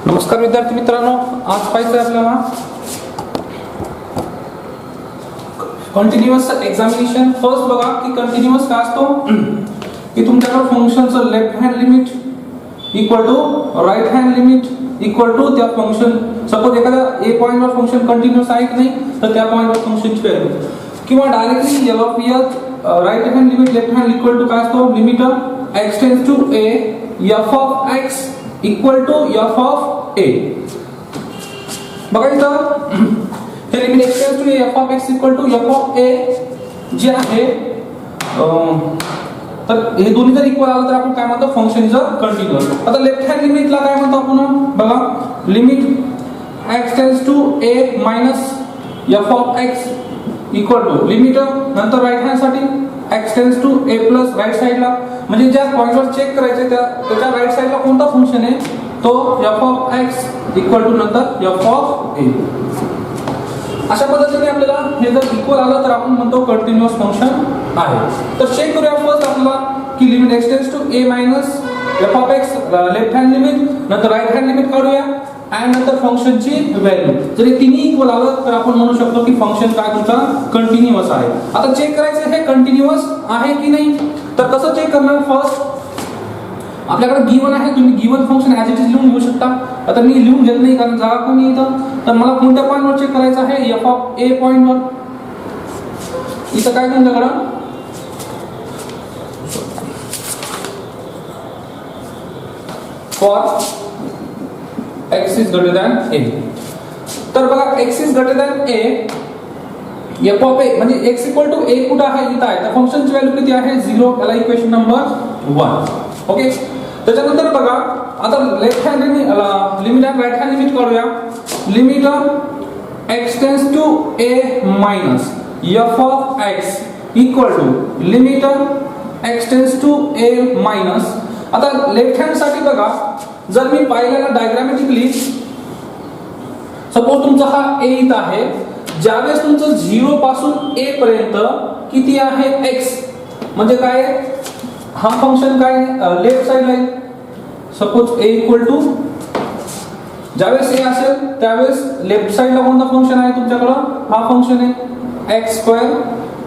नमस्कार विद्यार्थी मित्रांनो, आज पाहायचं आपल्याला कंटिन्युअस एक्झामिनेशन. फर्स्ट बघा की कंटिन्युअस काय असतो की तुमच्याकडे फंक्शनचं left hand limit equal to right hand limit equal to त्या फंक्शन. सपोज एखाद्या ए पॉइंटवर फंक्शन कंटिन्युअस आहे की नाही तर त्या पॉइंटवर फंक्शनची व्हॅल्यू किंवा directly L of right hand limit left hand equal to काय असतो limit x tends to a f of x equal to f of a. बघा इथं हे limit x tends to a f of x equal to f of a जे आहे तर हे दोन्ही जर इक्वल आलं तर आपण काय म्हणतो फंक्शन इज कंटिन्युअस. आता लेफ्ट हँड लिमिटला काय म्हणतो आपण बघा limit x tends to a minus f of x equal to limit नंतर राईट हँड साठी x tends to a plus right साइडला म्हणजे ज्या पॉइंटवर चेक करायचे त्याच्या राईट साइडला कोणता फंक्शन आहे तो f of x equal to नंतर f of a. अशा पद्धतीने आपल्याला हे जर इक्वल आलं तर आपण म्हणतो कंटिन्युअस फंक्शन आहे. तर चेक करूया फर्स्ट आपल्याला की limit x tends to a minus f of x left hand limit नंतर राईट हँड लिमिट काढूया आणि नंतर फंक्शनची व्हॅल्यू. जर हे तिन्ही इक्वल आलं तर आपण म्हणू शकतो की फंक्शन काय तुमचा कंटिन्युअस आहे. आता चेक करायचं हे कंटिन्युअस आहे की नाही तर कसं चेक करणार. फर्स्ट आपल्याकडे गिवन आहे, तुम्ही given function as it is लिहून घेऊ शकता. आता मी लिहून घेत नाही कारण जागा कमी इथं. तर मला कोणत्या पॉइंटवर चेक करायचं आहे f of a पॉइंटवर. इथं काय तुमच्याकडं for x is greater than a. तर बघा x is greater than a f of a म्हणजे x equal to a कुठे आहे इथं आहे तर फंक्शनची व्हॅल्यू किती आहे 0. याला इक्वेशन नंबर 1. ओके. त्याच्यानंतर बघा आता लेफ्ट हँड लिमिट आणि राईट हँड लिमिट काढूया. Limit x tends to a minus f of x equal to limit x tends to a minus. आता लेफ्ट हँड साठी बघा जर मी पाहिलेला डायग्रामॅटिकली सपोज तुमचा हा a इथं आहे ज्यावेळेस तुमचं 0 पासून a पर्यंत किती आहे x म्हणजे काय हा फंक्शन काय लेफ्ट साइडला आहे. सपोज a इक्वल टू ज्यावेळेस a असेल त्यावेळेस लेफ्ट साइडला कोणता फंक्शन आहे तुमच्याकडं हा फंक्शन आहे x square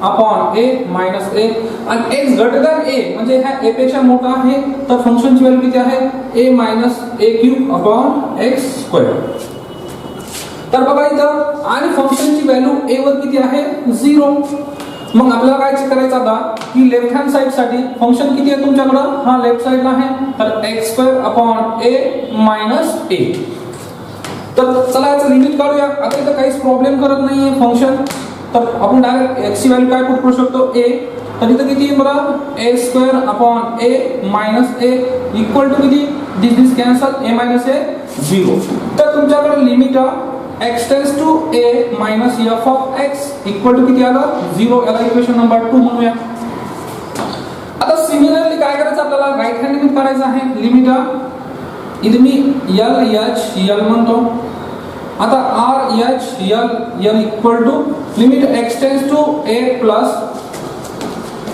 upon a minus a आणि x ग्रेटर दॅन a म्हणजे हा a पेक्षा मोठा आहे तर फंक्शनची व्हॅल्यू किती आहे a minus a cube upon x square. तर बघा इथं आणि फंक्शनची व्हॅल्यू a वर किती आहे 0. मग आपल्याला काय चेक करायचं आता की लेफ्ट हँड साइड साठी फंक्शन किती आहे तुमच्याकडं हा लेफ्ट साइडला आहे तर x square upon a minus a. तर चला याचं लिमिट काढूया. आता इथं काहीच प्रॉब्लेम करत नाहीये फंक्शन तर आपण डायरेक्ट x ची व्हॅल्यू काय पुट करू शकतो a. तर इथं किती आहे बरं a square upon a minus a equal to किती this cancel a minus a 0. तर तुमच्याकडे limit x tends to a minus f of x equal to किती आलं 0. याला इक्वेशन नंबर 2 म्हणूया. आता सिमिलरली काय करायचं आपल्याला राईट हँड लिमिट काढायचं आहे. लिमिट इथे मी l म्हणतो. आता r h l equal to limit x tends to a plus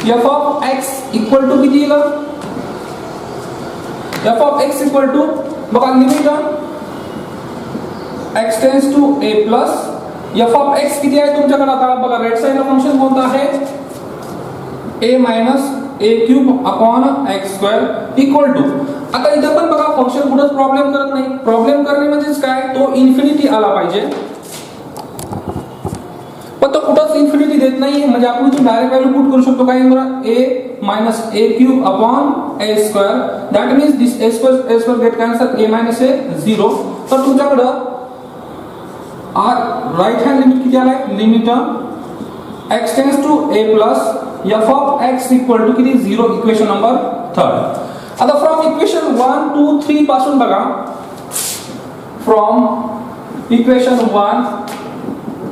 f of x equal to किती येईल f of x equal to बघा limit x tends to a plus f of x किती आहे तुमच्याकडे आता बघा राईट साइडला function कोणतं आहे a minus a cube upon x square equal to. आता इथं पण बघा फंक्शन कुठंच प्रॉब्लेम करत नाही. प्रॉब्लेम करणे म्हणजेच काय तो इन्फिनिटी आला पाहिजे पण तो कुठंच इन्फिनिटी देत नाही म्हणजे आपण इथून डायरेक्ट व्हॅल्यू पुट करू शकतो काय a minus a cube upon a square that means this a square get cancel a minus a 0. तर तुमच्याकडं राईट हँड लिमिट किती आलाय limit x tends to a plus f of x equal to किती 0. Equation number 3. आता from equation 1 2 3 पासून बघा from equation 1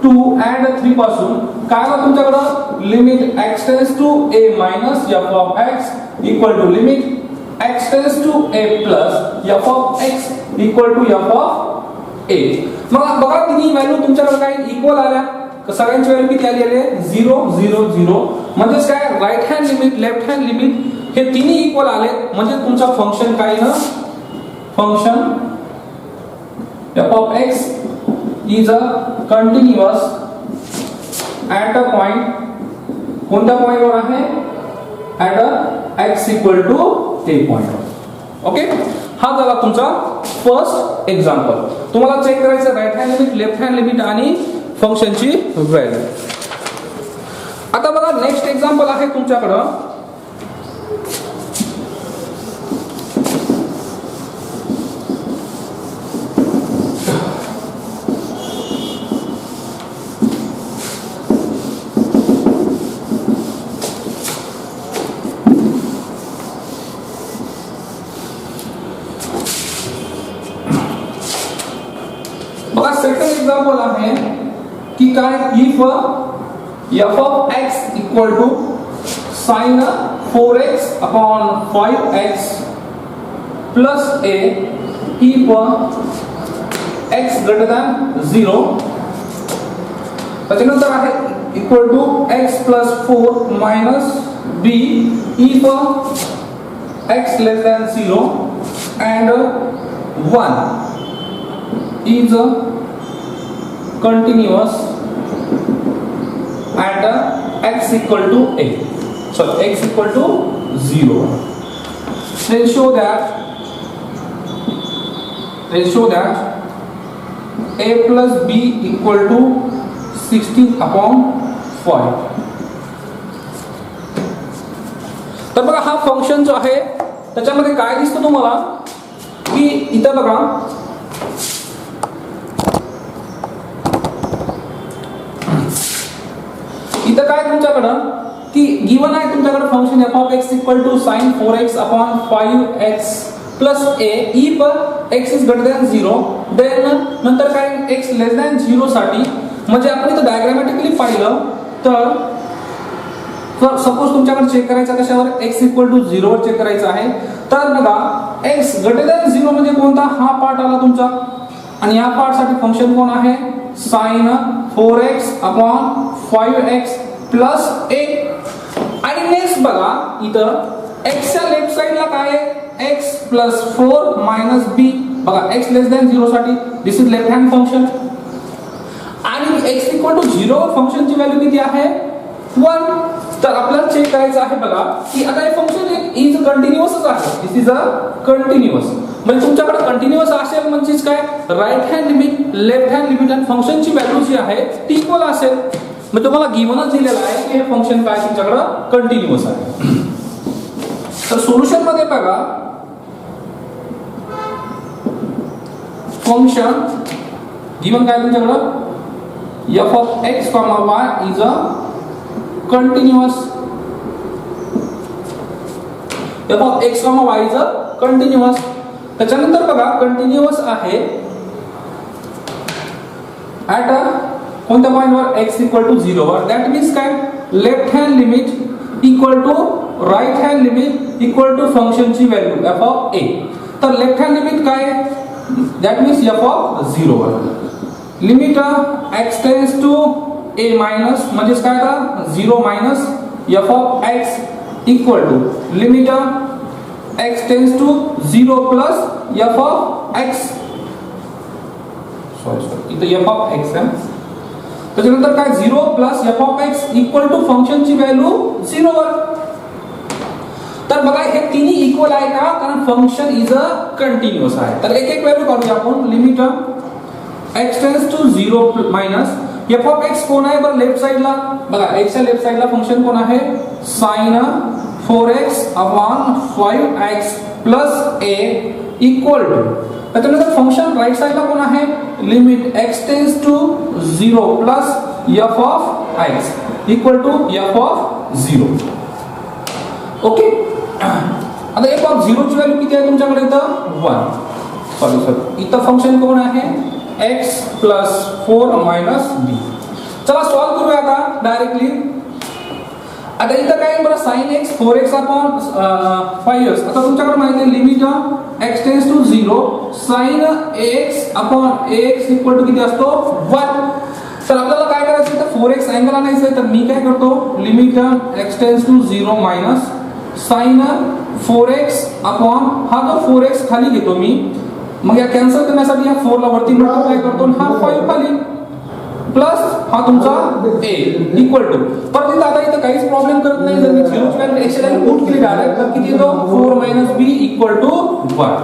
2 and 3 पासून काय आलं तुमच्याकडे limit x tends to a minus f of x equal to limit x tends to a plus f of x equal to f of a. मग बघा तिन्ही व्हॅल्यू तुमच्याकडे काय इक्वल आल्या सगळ्यांची व्हॅल्यू किती आली आहे 0 0 0 म्हणजे काय right hand limit left hand limit हे तिन्ही इक्वल आले म्हणजे तुमचा फंक्शन काय ना function f of x is a continuous at a point, कोणत्या पॉइंटवर आहे, at a x equal to a point. Okay, हा झाला तुमचा फर्स्ट एक्झाम्पल. तुम्हाला चेक करायचं right hand limit, left hand limit आणि फंक्शनची व्हॅल्यू. आता बघा नेक्स्ट एक्झाम्पल आहे तुमच्याकडं. बघा सेकंड एक्झाम्पल आहे की काय, if f of x equal to sin 4x upon 5x plus a if x greater than 0. त्याच्यानंतर आहे equal to x plus 4 minus b if x less than 0 and 1 is continuous at x equal to a. So x equal to 0. Then show that a plus b equal to 16 upon 5. तर बघा हा function जो आहे त्याच्यामध्ये काय दिसतं तुम्हाला की इथं बघा इथं काय तुमच्याकडं की गिवन आहे तुमच्याकडे function f of x equal to sin 4x upon 5x plus a if x is greater than 0. then नंतर काय x less than 0 साठी म्हणजे आपण इथं डायग्रामॅटिकली पाहिलं तर सपोज तुमच्याकडे चेक करायचं कशावर, x equal to 0 वर चेक करायचं आहे. तर बघा x greater than 0 म्हणजे कोणता, हा पार्ट आला तुमचा आणि या पार्ट साठी फंक्शन कोण आहे, sin 4x upon 5x plus a. आणि नेक्स्ट बघा इथं x च्या लेफ्ट साइडला काय आहे, x plus 4 minus b. बघा x less than 0 साठी दिस इज लेफ्ट हँड फंक्शन आणि x equal to 0 वर फंक्शनची व्हॅल्यू किती आहे, 1. तर आपल्याला चेक करायचं आहे बघा की आता हे फंक्शन इज कंटिन्युअसच आहे, दिस इज अ कंटिन्युअस. म्हणजे तुमच्याकडे कंटिन्युअस असेल म्हणजे काय, right hand limit, left hand limit आणि फंक्शनची व्हॅल्यू जी आहे ती इक्वल असेल. मग तुम्हाला गिव्हनच दिलेलं आहे की हे फंक्शन काय तुमच्याकडे कंटिन्युअस आहे. तर सोल्युशन मध्ये बघा फंक्शन गिव्हन काय तुमच्याकडे f of x, y is a continuous. f of x, y is a continuous. त्याच्यानंतर बघा कंटिन्युअस आहे ऍट कोणत्या पॉइंटवर, x इक्वल टू 0 वर. दॅट मीन्स काय, left hand limit equal to right hand limit equal to फंक्शनची value f of a. तर left hand limit काय, that means f of 0 वर. Limit x tends to a minus म्हणजे काय आता 0 minus f of x equal to limit x tends to 0 plus f of x. Sorry इथं f of x आहे. त्याच्यानंतर काय 0 plus f of x equal to फंक्शनची value 0 वर. तर बघा हे तिन्ही इक्वल आहे का, कारण फंक्शन इज अ कंटिन्युअस आहे. तर एक एक व्हॅल्यू काढूया आपण. Limit x tends to 0 minus f of x कोण आहे बरं लेफ्ट साइडला, बघा x च्या लेफ्ट साइडला फंक्शन कोण आहे, sin 4x upon 5x plus a equal to. त्याच्यानंतर फंक्शन राइट साइडला कोण आहे, limit x tends to 0 plus f of x equal to f of 0. Okay, आता f of 0 ची व्हॅल्यू किती आहे तुमच्याकडे इथं 1. सॉरी इथं फंक्शन कोण आहे x plus 4 minus b. चला सॉल्व करूया आता डायरेक्टली. आता इथं काय बरं sin x 4x upon 5x. आता तुमच्याकडे माहिती आहे limit x tends to 0 sin x upon ax equal to किती असतो 1. तर आपल्याला काय करायचं इथं 4x अँगल आणायचं आहे. तर मी काय करतो limit x tends to 0 minus sin 4x upon हा जो 4x खाली घेतो मी मग या कॅन्सल करण्यासाठी या 4 ला वरती मल्टिप्लाय करतो आणि हा 5 खाली प्लस हा तुमचा a इक्वल टू. परत आता इथं काहीच प्रॉब्लेम करत नाही. जर मी 0 ची व्हॅल्यू x ची व्हॅल्यू पुट केली डायरेक्ट तर किती येतो 4 b इक्वल टू 1.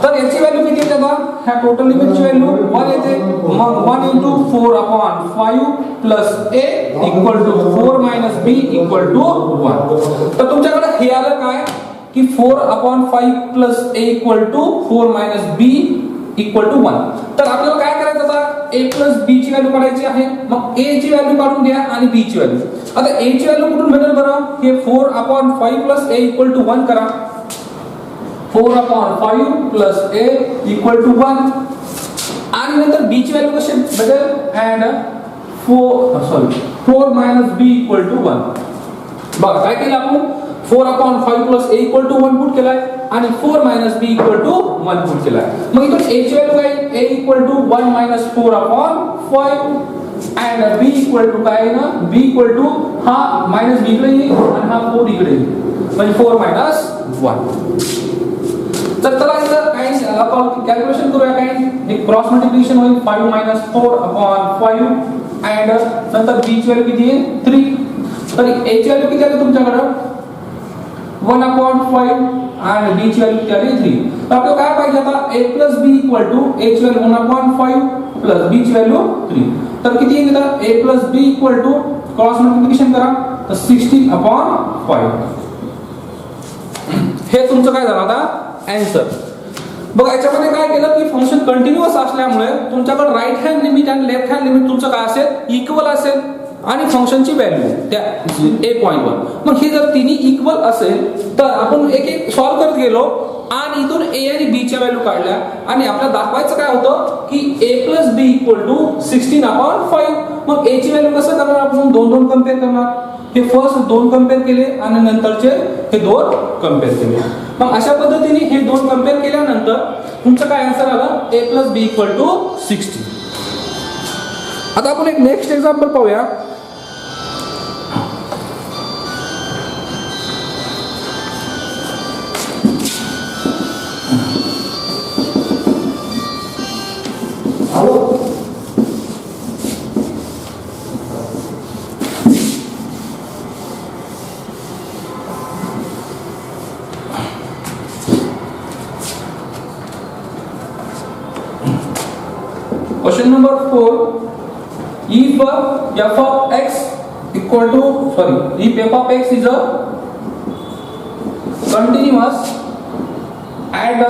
तर याची व्हॅल्यू किती येते आता ह्या टोटल लिमिटची व्हॅल्यू 1 येते. मग 1 into 4/5 plus a equal to 4 b equal to 1. तर तुमच्याकडे हे आलं काय की 4/5 plus a equal to 4 b equal to 1. तर आपल्याला काय करायचं आता a plus b ची व्हॅल्यू काढायची आहे. मग a ची व्हॅल्यू काढून घ्या आणि b ची व्हॅल्यू. आता a ची व्हॅल्यू कुठून भेटेल बरं हे 4/5 plus a इक्वल टू 1 करा. 4/5 plus a इक्वल टू 1 आणि नंतर b ची व्हॅल्यू कशी भेटेल अँड 4 b इक्वल टू 1. बघा काय केलं आपण 4/5 plus a equal to 1 put केलाय आणि 4 b इक्वल टू 1 पुट केलाय. मग इथून a ची व्हॅल्यू काय a equal to 1 - 4/5 and b equal to काय ना b इक्वल टू हा मायनस b इकडे येईल आणि हा 4 इकडे येईल म्हणजे 4 - 1. तर चला इथं काय आपण कॅल्क्युलेशन करूया. काय हे क्रॉस मल्टिप्लिकेशन होईल 5 - 4/5 अँड नंतर b ची व्हॅल्यू किती आहे 3. तर a ची व्हॅल्यू किती आली तुमच्याकडे 1/5 आणि b ची व्हॅल्यू किती आली 3. तर आपल्याला काय पाहिजे आता a plus b equal to a ची व्हॅल्यू 1/5 प्लस b ची व्हॅल्यू 3. तर किती येईल आता a plus b equal to cross multiplication करा तर 16/5. हे तुमचं काय झालं आता आन्सर. बघा याच्यामध्ये काय केलं की फंक्शन कंटिन्यूअस असल्यामुळे तुमच्याकडे राईट हँड लिमिट आणि लेफ्ट हँड लिमिट तुमचं काय असेल इक्वल असेल आणि फंक्शनची व्हॅल्यू त्या a पॉइंटवर. मग हे जर तिन्ही इक्वल असेल तर आपण एक एक सॉल्व्ह करत गेलो आणि इथून a आणि b च्या व्हॅल्यू काढल्या आणि आपल्याला दाखवायचं काय होतं की a plus b equal to 16/5. मग a ची व्हॅल्यू कसं करणार आपण दोन कम्पेअर करणार. हे फर्स्ट 2 कम्पेअर केले आणि नंतरचे हे 2 कम्पेअर केले. मग अशा पद्धतीने हे 2 कम्पेअर केल्यानंतर तुमचं काय आन्सर आलं a plus b equal to 60. आता आपण एक नेक्स्ट एक्झाम्पल पाहूया. Question number 4. If f of x equal to if f of x is a continuous at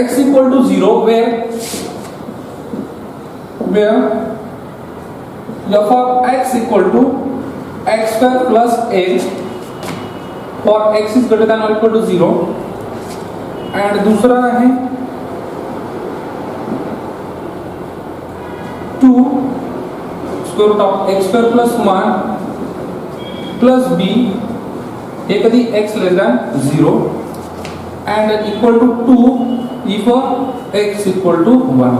x equal to 0 where f of x equal to x square plus a for x is greater than or equal to 0 and दूसरा है 2 square root of x square plus 1 plus b a कधी x less than 0 and equal to 2 if x equal to 1.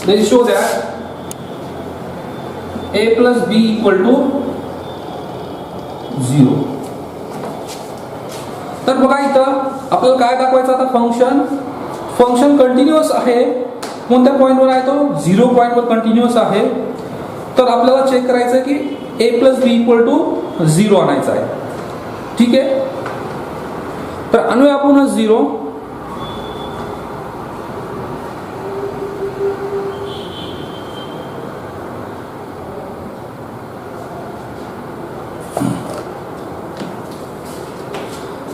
Then show that a plus b equal to 0. तर बघा इथं आपल्याला काय दाखवायचं आता फंक्शन कंटिन्यूअस आहे. कोणत्या पॉइंटवर आहे तो 0 पॉइंटवर कंटिन्यूअस आहे. तर आपल्याला चेक करायचं की a plus b equal to 0 आणायचं आहे. ठीक आहे तर आणूया आपण 0.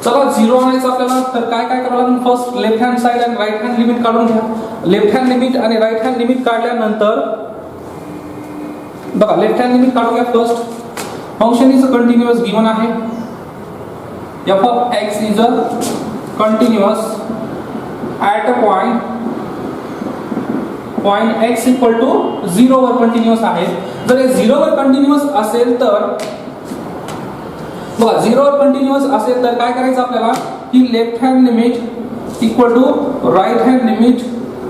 चला 0 आणायचं आपल्याला. तर काय करावं लागेल फर्स्ट लेफ्ट हँड साइड आणि राईट हँड लिमिट काढून घ्या. लेफ्ट हँड लिमिट आणि राईट हँड लिमिट काढल्यानंतर बघा लेफ्ट हँड लिमिट काढून घ्या first. Function is continuous given आहे. f of x is a continuous at a point x equal to 0 वर कंटिन्यूअस आहे. जर हे 0 वर कंटिन्यूअस असेल तर बघा 0 वर कंटिन्यूअस असेल तर काय करायचं आपल्याला की left hand limit equal to right hand limit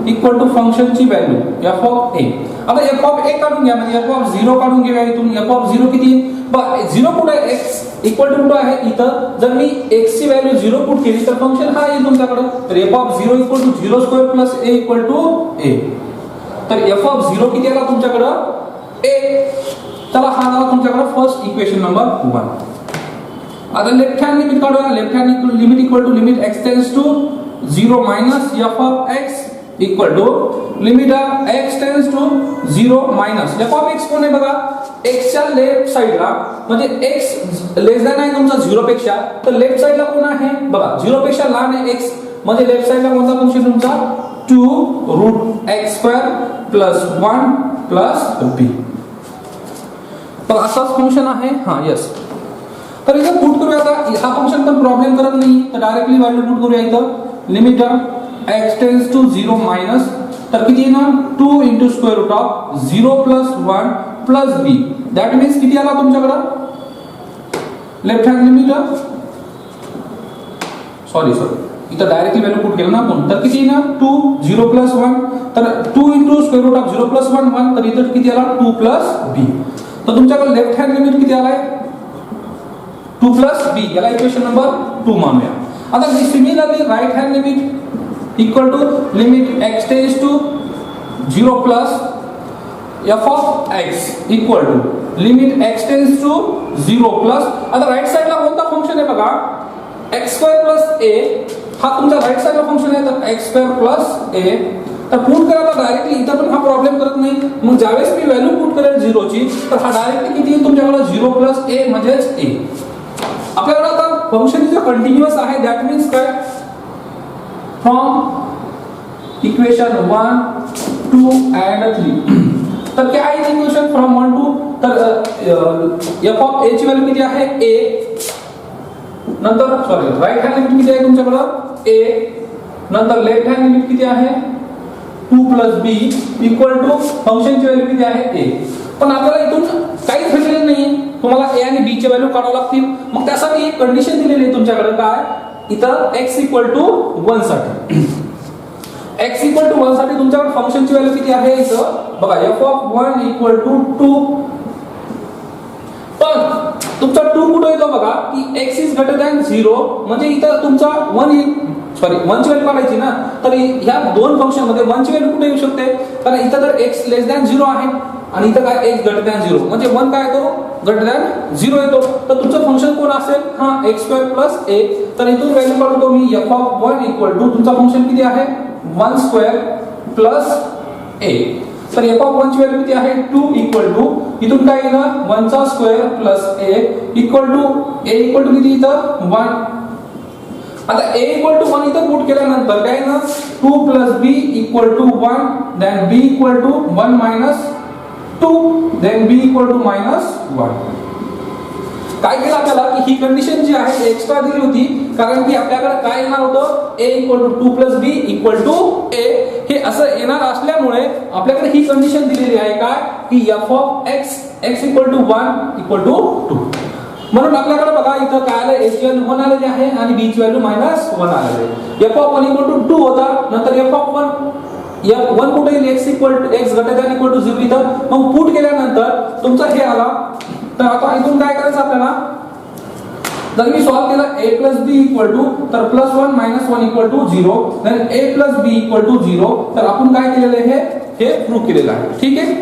equal to फंक्शनची व्हॅल्यू एफ ऑफ ए. आता एफ ऑफ ए काढून घ्या, म्हणजे एफ ऑफ 0 काढून घेऊया इथून. एफ ऑफ 0 किती आहे? बघा 0 कुठे आहे? एक्स इक्वल टू कुठे आहे? इथं. जर मी एक्स ची व्हॅल्यू 0 पुट केली तर फंक्शन हा येईल तुमच्याकडे. तर f of 0 equal to 0 square plus a equal to a. तर एफ ऑफ 0 किती आला तुमच्याकडं? ए. चला हा झाला तुमच्याकडे फर्स्ट इक्वेशन नंबर 1. आता लेफ्ट हँड लिमिट काढूया. Left hand limit equal to limit x tends to 0 minus f of x equal to limit x tends to 0 minus f of x कोण आहे बघा? एक्सच्या लेफ्ट साइडला, म्हणजे एक्स लेस than आहे तुमचा 0 पेक्षा, तर लेफ्ट साइडला कोण आहे बघा? 0 पेक्षा लहान आहे एक्स, म्हणजे लेफ्ट साइडला कोणता फंक्शन तुमचा? 2 root x square plus 1 plus b. तर असाच फंक्शन आहे. हा यस. तर इथं पुट करूया. आता हा फंक्शन पण प्रॉब्लेम करत नाही, तर डायरेक्टली व्हॅल्यू पुट करूया इथं. Limit x tends to 0 minus, तर किती आहे ना? 2 into square root of 0 plus 1 plus b. That means किती आला तुमच्याकडं? लेफ्ट हँड लिमिट सॉरी इथं डायरेक्टली व्हॅल्यू पुट केलं ना आपण, तर किती ना? 2 0 प्लस 1, तर 2 into square root of 0 plus 1 1, तर इथं किती आला? 2 प्लस बी. तर तुमच्याकडे लेफ्ट हँड लिमिट किती आलाय? 2 प्लस बी. याला इक्वेशन नंबर 2 मानूया. आता similarly right hand limit equal to limit x tends to 0 plus f of x equal to limit x tends to 0 plus. आता राइट साइडला कोणता फंक्शन आहे बघा? X square plus a. हा तुमचा राइट साइडला फंक्शन आहे, तर एक्स स्क्वेअर प्लस ए. तर पुट करा डायरेक्टली. इथं पण हा प्रॉब्लेम करत नाही. मग ज्यावेळेस मी व्हॅल्यू पुट करेल 0 ची, तर हा डायरेक्टली किती येईल तुमच्याकडे? 0 प्लस ए म्हणजेच ए. आपल्याकडे आता फंक्शन जे कंटिन्युअस आहे, दॅट मीन्स काय? From equation 1 2 and 3. तर काय आहे इक्वेशन फ्रॉम 1 2? तर एफ ऑफ ए ची व्हॅल्यू किती आहे? ए. नंतर सॉरी राइट हँड लिमिट किती आहे तुमच्याकडे? ए. नंतर लेफ्ट हँड लिमिट किती आहे? 2 प्लस बी इक्वल टू फंक्शनची व्हॅल्यू किती आहे? ए. पण आपल्याला इथून काहीच भेटलेलं नाही, तुम्हाला ए आणि बी ची व्हॅल्यू काढावं लागतील. मग त्यासाठी एक कंडिशन दिलेली आहे तुमच्याकडे. काय? इथं x इक्वल टू 1 साठी, x इक्वल टू 1 साठी तुमच्याकडे फंक्शनची व्हॅल्यू किती आहे? इथं बघा f ऑफ 1 इक्वल टू 2. पण तुमचा 2 कुठे येतो बघा? की x इज ग्रेटर दॅन 0, म्हणजे इथं तुमचा 1 येईल. सॉरी 1 ची व्हॅल्यू काढायची ना, तर ह्या दोन फंक्शन मध्ये 1 ची व्हॅल्यू कुठे येऊ शकते? कारण इथं तर x लेस दॅन 0 आहे आणि इथं काय x ग्रेटर दॅन 0, म्हणजे 1 काय येतो? ग्रेटर दॅन 0 येतो. तर तुमचं फंक्शन कोण असेल? हा x स्क्वेअर प्लस a. तर इथून व्हॅल्यू काढतो मी f ऑफ 1 इक्वल टू तुमचा फंक्शन किती आहे? 1 स्क्वेअर प्लस a. तर f ऑफ 1 ची व्हॅल्यू किती आहे? 2 इक्वल टू इथून काय येईल? 1 चा square plus a equal to a equal to किती इथं? 1. आता a इक्वल टू 1 इथं पुट केल्यानंतर काय ना? 2 plus b equal to 1, then b equal to 1 minus 2, then b equal to minus 1. काय केलं आपल्याला? की ही कंडिशन जी आहे एक्स्ट्रा दिली होती, कारण की आपल्याकडे काय येणार होतं? a equal to 2 plus b equal to a. हे असं येणार असल्यामुळे आपल्याकडे ही कंडिशन दिलेली आहे. काय? की f of x equal to 1 equal to 2. म्हणून आपल्याकडे बघा इथं काय आलं? a ची व्हॅल्यू 1 आलेली आहे आणि b ची व्हॅल्यू मायनस 1 आलेली आहे. f ऑफ 1 इक्वल टू 2 होता, नंतर f ऑफ 1 कुठे येईल? x equal to x greater than equal to 0 इथं. मग पुट केल्यानंतर तुमचा हे आला. तर आता इथून काय करायचं आपल्याला? जर मी सॉल्व केलं a plus b equal to, तर plus 1 minus 1 equal to 0, then a plus b equal to 0. तर आपण काय केलेलं आहे? हे प्रूव्ह केलेलं आहे. ठीक आहे.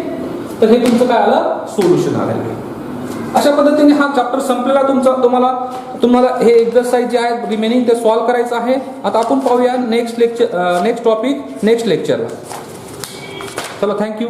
तर हे तुमचं काय आलं? सोल्युशन आलेलं आहे. अशा पद्धतीने हा चॅप्टर संपलेला तुम्हाला हे एक्सरसाइज जे आहे रिमेनिंग ते सॉल्व करायचं आहे. आता आपण पाहूया नेक्स्ट टॉपिक नेक्स्ट लेक्चरला. चला, थँक्यू.